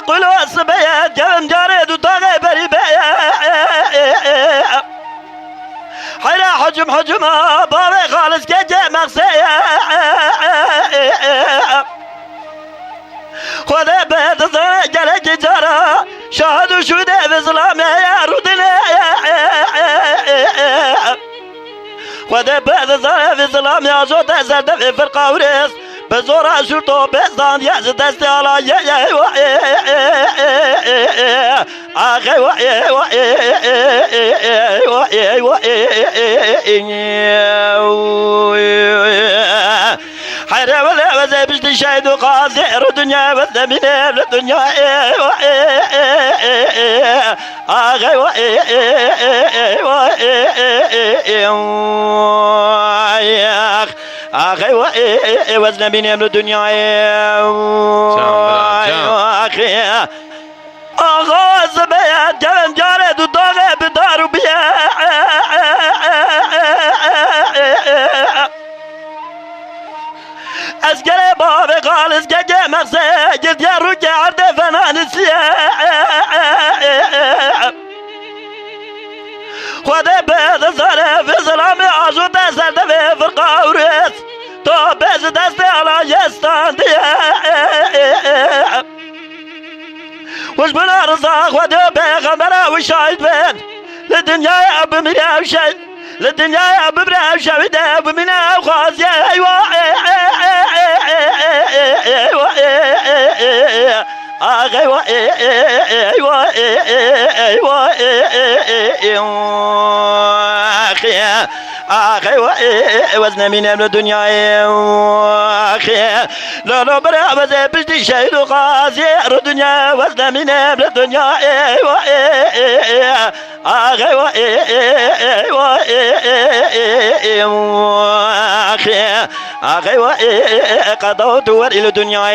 قلو السبيا جرم جارد وطاغي بريبيا حيرا حجم حجما بابي خالص كجي مغسيا خذ بيت الظهر جلك جارا شاهدوا شهداء في ظلام يا رودنا خذ بيت الظهر في ظلام يا زود زرد في فرقة وريس بزورا شرطو بزان يا زد استيالا يا اخي حيرا ولا وزي بشتي شاهد وقاصر الدنيا والذمين الدنيا اخي وزن بين من الدنيا اخي اغاز بيا جلن جارد وضاغي بدار بيا اسقري بابي خالص جاجي مغسجد يا رجع عرض فنان السياح خذ بيت الصلاة في ظلام عاشو تسرد في فرقة وريس تو بيز دستي على يستانديا وش بنا رزاق ودو بيغمرا وشايد بين للدنيا يا ابو منا وشايد للدنيا يا ابو منا وشايد ابو منا وخاز يا ايوا اخي وزن من الدنيا اخي لا برا بزي بجدي شهيد وقاسي الدنيا وزن من الدنيا اخي اخي قضوت ور الى الدنيا